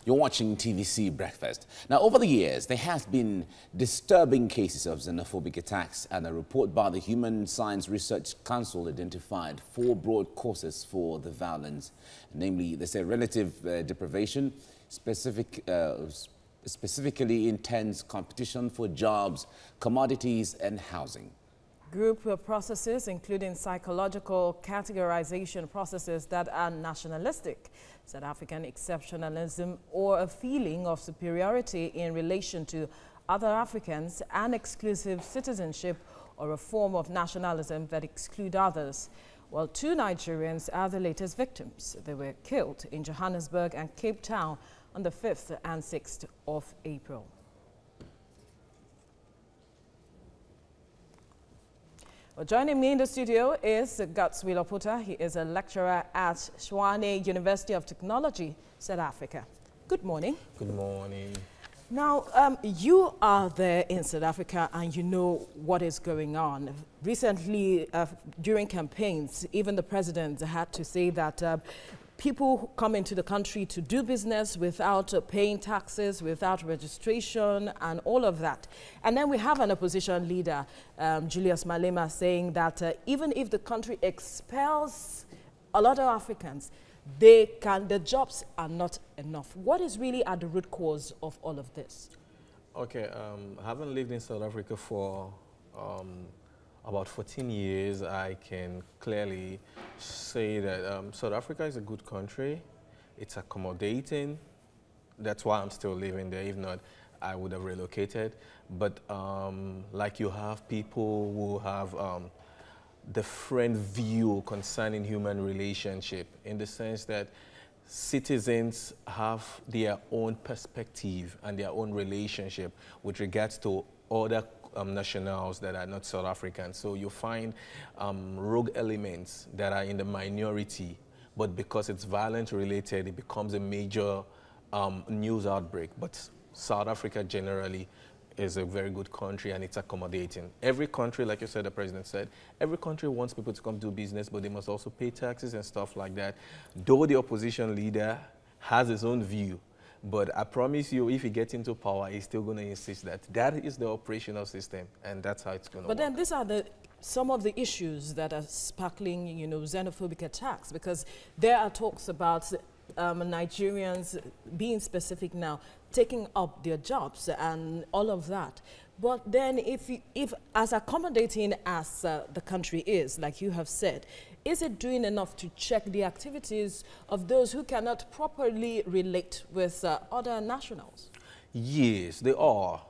You're watching TVC Breakfast. Now, over the years, there has been disturbing cases of xenophobic attacks, and a report by the Human Science Research Council identified 4 broad causes for the violence. Namely, they say relative deprivation, specifically intense competition for jobs, commodities, and housing. Group processes, including psychological categorization processes that are nationalistic, South African exceptionalism, or a feeling of superiority in relation to other Africans, and exclusive citizenship, or a form of nationalism that exclude others. Well, 2 Nigerians are the latest victims. They were killed in Johannesburg and Cape Town on the 5th and 6th of April. Well, joining me in the studio is Xenophobic. He is a lecturer at Tshwane University of Technology, South Africa. Good morning. Good morning. Now, you are there in South Africa and you know what is going on. Recently, during campaigns, even the president had to say that people who come into the country to do business without paying taxes, without registration, and all of that. And then we have an opposition leader, Julius Malema, saying that even if the country expels a lot of Africans, the jobs are not enough. What is really at the root cause of all of this? Okay, having lived in South Africa for about 14 years, I can clearly say that South Africa is a good country. It's accommodating. That's why I'm still living there. If not, I would have relocated. But like you have people who have different view concerning human relationship, in the sense that citizens have their own perspective and their own relationship with regards to other nationals that are not South African. So you find rogue elements that are in the minority, but because it's violence related, it becomes a major news outbreak. But South Africa generally is a very good country and it's accommodating. Every country, like you said, the president said, every country wants people to come do business, but they must also pay taxes and stuff like that. Though the opposition leader has his own view, but I promise you, if he gets into power, he's still going to insist that that is the operational system, and that's how it's going to work. But then these are some of the issues that are sparkling, you know, xenophobic attacks, because there are talks about Nigerians, being specific now, taking up their jobs and all of that. But then if as accommodating as the country is, like you have said, is it doing enough to check the activities of those who cannot properly relate with other nationals? Yes, they are.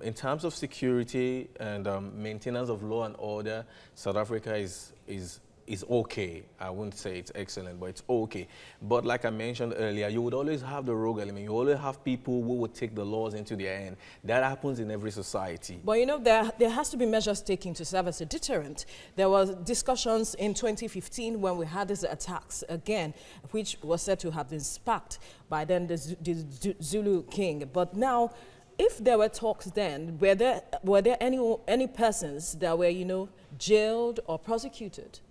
In terms of security and maintenance of law and order, South Africa is okay. I wouldn't say it's excellent, but it's okay. But like I mentioned earlier, you would always have the rogue element. You always have people who would take the laws into their hand. That happens in every society. But you know, there has to be measures taken to serve as a deterrent. There was discussions in 2015 when we had these attacks again, which was said to have been sparked by then the Zulu king. But now, if there were talks then, were there any persons that were, you know, jailed or prosecuted?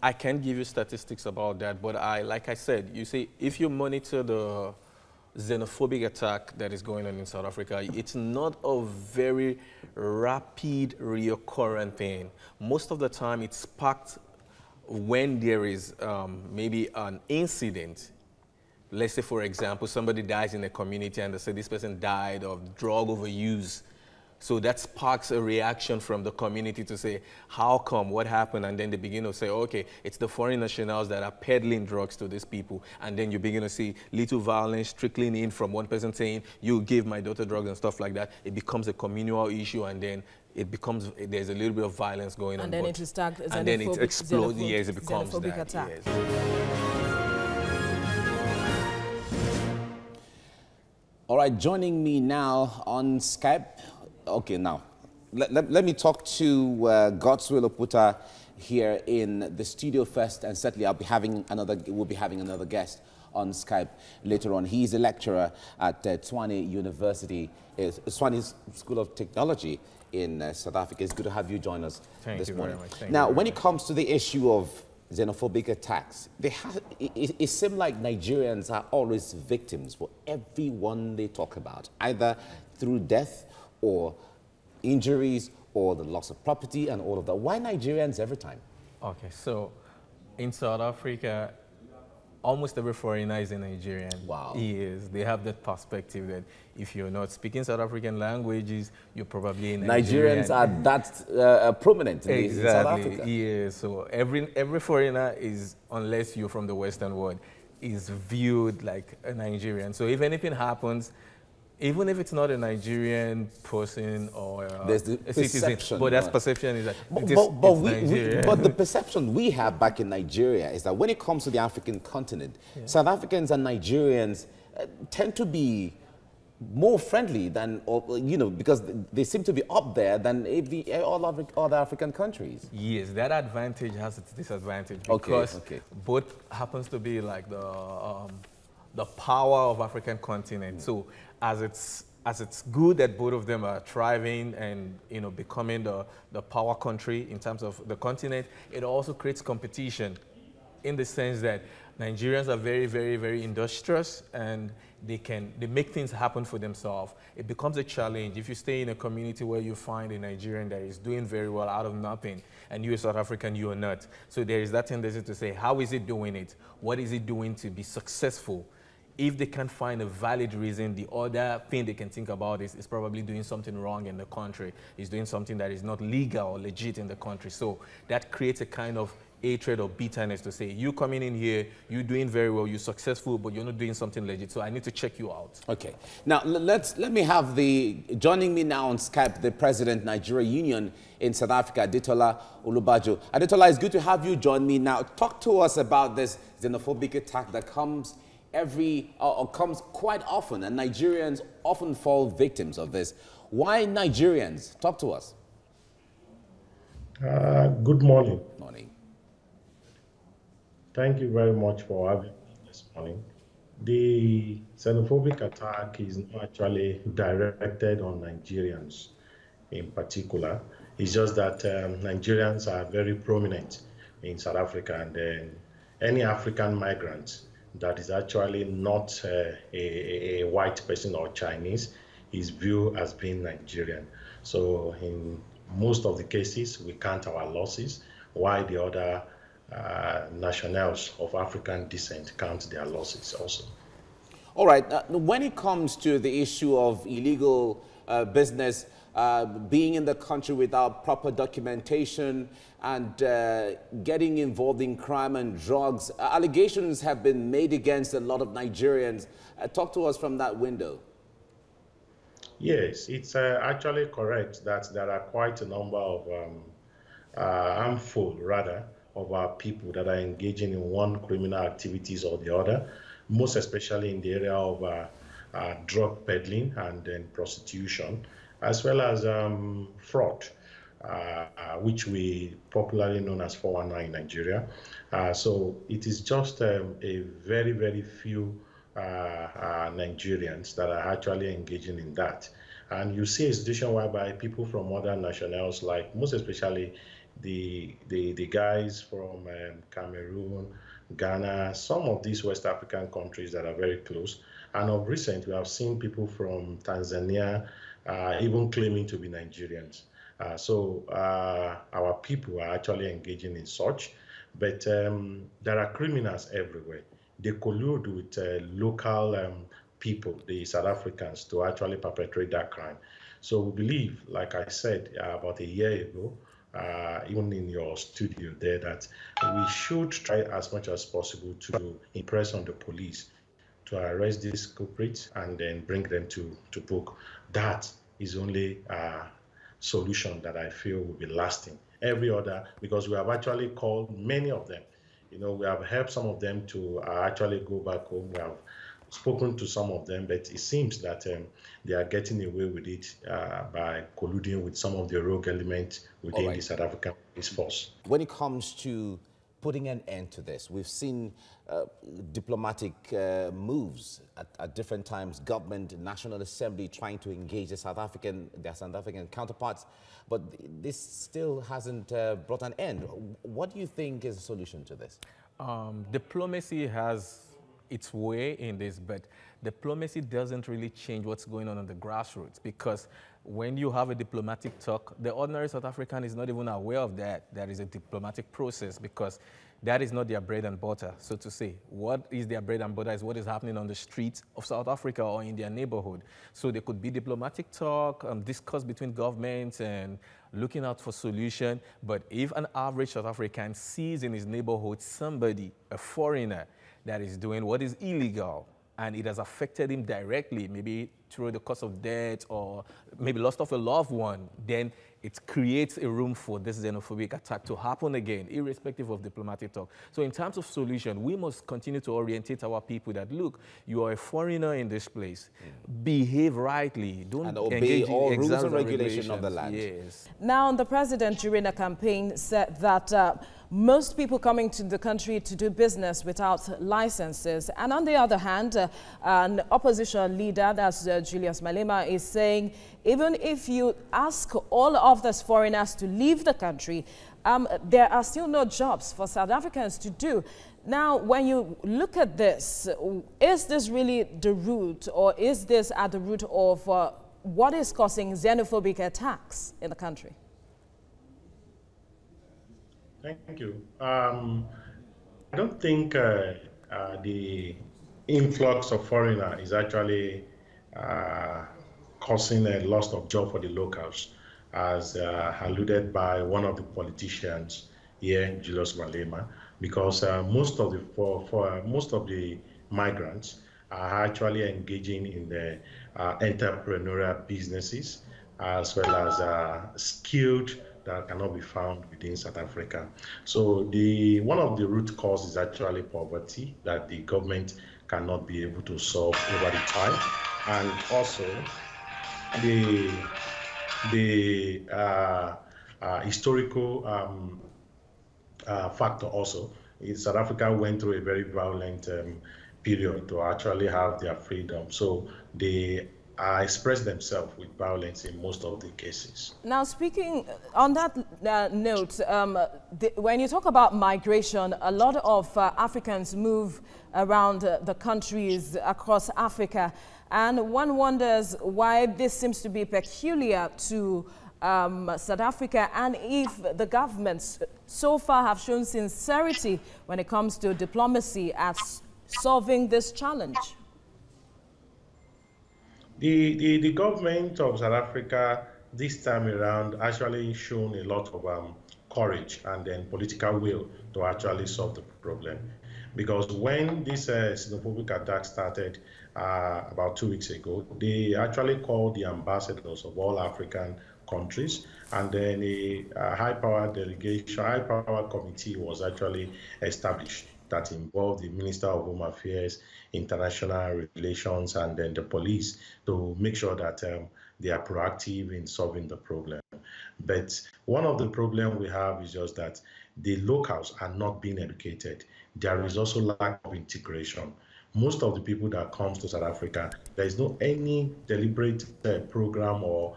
I can't give you statistics about that, but like I said, you see, if you monitor the xenophobic attack that is going on in South Africa, it's not a very rapid, recurrent thing. Most of the time, it's sparked when there is maybe an incident. Let's say, for example, somebody dies in a community and they say this person died of drug overuse. So that sparks a reaction from the community to say, how come, what happened? And then they begin to say, okay, it's the foreign nationals that are peddling drugs to these people. And then you begin to see little violence trickling in from one person saying, you give my daughter drugs and stuff like that. It becomes a communal issue, and then it becomes, there's a little bit of violence going on. And then it is tagged as and then it explodes, yes, it becomes that, attack. Yes. All right, joining me now on Skype. Okay, now, let me talk to Xenophobic here in the studio first, and certainly we'll be having another guest on Skype later on. He's a lecturer at Tshwane University, Tshwane School of Technology in South Africa. It's good to have you join us this morning. Very much. Now, when it comes to the issue of xenophobic attacks, it seems like Nigerians are always victims for everyone they talk about, either through death or injuries or the loss of property and all of that. Why Nigerians every time? Okay, so in South Africa, almost every foreigner is a Nigerian. Wow. Yes, they have that perspective that if you're not speaking South African languages, you're probably a Nigerian. Nigerians are that prominent in South Africa. Yeah, so every foreigner is, unless you're from the Western world, is viewed like a Nigerian. So if anything happens, even if it's not a Nigerian person or there's the a citizen, but that perception is that but the perception we have back in Nigeria is that when it comes to the African continent, South Africans and Nigerians tend to be more friendly than, because they seem to be up there than all other African countries. Yes, that advantage has its disadvantage because both happens to be like the power of African continent. So as it's good that both of them are thriving and becoming the power country in terms of the continent, it also creates competition in the sense that Nigerians are very, very, very industrious and they make things happen for themselves. It becomes a challenge if you stay in a community where you find a Nigerian that is doing very well out of nothing and you, a South African, you are not. So there is that tendency to say, how is it doing it? What is it doing to be successful? If they can't find a valid reason, the other thing they can think about is probably doing something wrong in the country, is doing something that is not legal or legit in the country. So that creates a kind of hatred or bitterness to say, you coming in here, you're doing very well, you're successful, but you're not doing something legit, so I need to check you out. Okay. Now, let me have joining me now on Skype, the President, Nigeria Union in South Africa, Adetola Olubajo. Adetola, it's good to have you join me now. Talk to us about this xenophobic attack that comes comes quite often, and Nigerians often fall victims of this. Why Nigerians? Talk to us. Good morning. Morning. Thank you very much for having me this morning. The xenophobic attack is not actually directed on Nigerians in particular. It's just that Nigerians are very prominent in South Africa, and then any African migrant that is actually not a white person or Chinese is viewed as being Nigerian. So in most of the cases, we count our losses, while the other nationals of African descent count their losses also. All right. When it comes to the issue of illegal business, being in the country without proper documentation and getting involved in crime and drugs, allegations have been made against a lot of Nigerians. Talk to us from that window. Yes, it's actually correct that there are quite a number of handful, rather, of our people that are engaging in one criminal activities or the other, most especially in the area of drug peddling and then prostitution, as well as fraud, which we popularly known as 419 in Nigeria. So it is just a very, very few Nigerians that are actually engaging in that. And you see a situation whereby people from other nationals, like most especially the guys from Cameroon, Ghana, some of these West African countries that are very close. And of recent, we have seen people from Tanzania even claiming to be Nigerians. So our people are actually engaging in such, but there are criminals everywhere. They collude with local people, the South Africans, to actually perpetrate that crime. So we believe, like I said about a year ago, even in your studio there, that we should try as much as possible to impress on the police to arrest these culprits and then bring them to book. That is only a solution that I feel will be lasting. Every other, because we have actually called many of them. You know, we have helped some of them to actually go back home. We have spoken to some of them, but it seems that they are getting away with it by colluding with some of the rogue elements within the South African police force. When it comes to putting an end to this? We've seen diplomatic moves at different times, government, National Assembly trying to engage their South African counterparts, but this still hasn't brought an end. What do you think is the solution to this? Diplomacy has its way in this, but diplomacy doesn't really change what's going on the grassroots, because when you have a diplomatic talk, the ordinary South African is not even aware of that. There is a diplomatic process, because that is not their bread and butter, so to say. What is their bread and butter is what is happening on the streets of South Africa or in their neighborhood. So there could be diplomatic talk, discuss between governments and looking out for solution. But if an average South African sees in his neighborhood somebody, a foreigner, that is doing what is illegal, and it has affected him directly, maybe through the cause of death or maybe loss of a loved one, then it creates a room for this xenophobic attack to happen again, irrespective of diplomatic talk. So in terms of solution, we must continue to orientate our people that, look, you are a foreigner in this place. Behave rightly. Don't and obey all rules and regulations of the land. Yes. Now, the president during a campaign said that most people coming to the country to do business without licenses. And on the other hand, an opposition leader, that's Julius Malema, is saying even if you ask all of these foreigners to leave the country, there are still no jobs for South Africans to do. Now, when you look at this, is this really the root, or is this at the root of what is causing xenophobic attacks in the country? Thank you. I don't think the influx of foreigners is actually causing a loss of job for the locals, as alluded by one of the politicians here, Julius Malema, because most of the migrants are actually engaging in the entrepreneurial businesses, as well as skilled that cannot be found within South Africa. So one of the root causes is actually poverty that the government cannot be able to solve over the time, and also the historical factor also. South Africa went through a very violent period to actually have their freedom. So they express themselves with violence in most of the cases. Now, speaking on that note, when you talk about migration, a lot of Africans move around the countries across Africa, and one wonders why this seems to be peculiar to South Africa, and if the governments so far have shown sincerity when it comes to diplomacy at solving this challenge. The government of South Africa this time around actually shown a lot of courage and then political will to actually solve the problem. Because when this xenophobic attack started about 2 weeks ago, they actually called the ambassadors of all African countries, and then a high-power delegation, high-power committee was actually established that involved the Minister of Home Affairs, International Relations, and then the police to make sure that they are proactive in solving the problem. But one of the problems we have is just that the locals are not being educated. There is also lack of integration. Most of the people that comes to South Africa, there is no any deliberate program or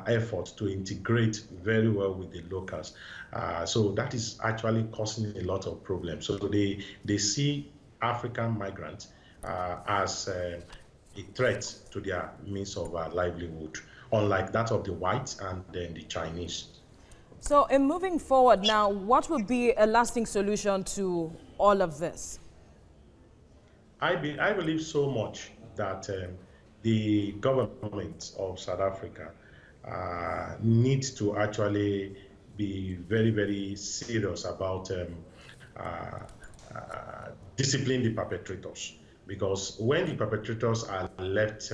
effort to integrate very well with the locals. So that is actually causing a lot of problems. So they see African migrants as a threat to their means of livelihood, unlike that of the whites and then the Chinese. So in moving forward now, what would be a lasting solution to all of this? I believe so much that the government of South Africa needs to actually be very, very serious about disciplining the perpetrators. Because when the perpetrators are left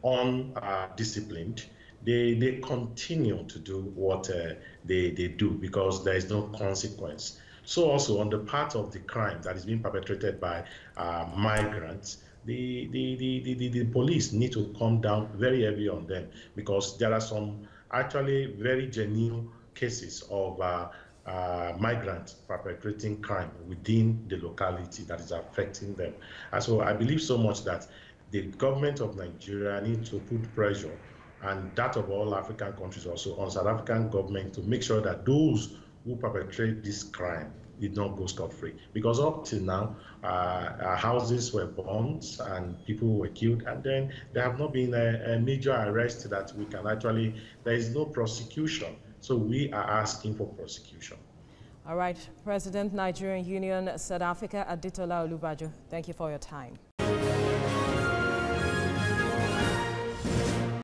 undisciplined, they continue to do what they do, because there is no consequence. So also on the part of the crime that is being perpetrated by migrants, the police need to come down very heavy on them, because there are some actually very genuine cases of migrants perpetrating crime within the locality that is affecting them. And so I believe so much that the government of Nigeria needs to put pressure, and that of all African countries also, on South African government to make sure that those who perpetrate this crime did not go scot-free. Because up till now, houses were bombed and people were killed, and then there have not been a major arrest that we can actually, there is no prosecution. So we are asking for prosecution. All right, President, Nigerian Union, South Africa, Aditola Olubajo, thank you for your time.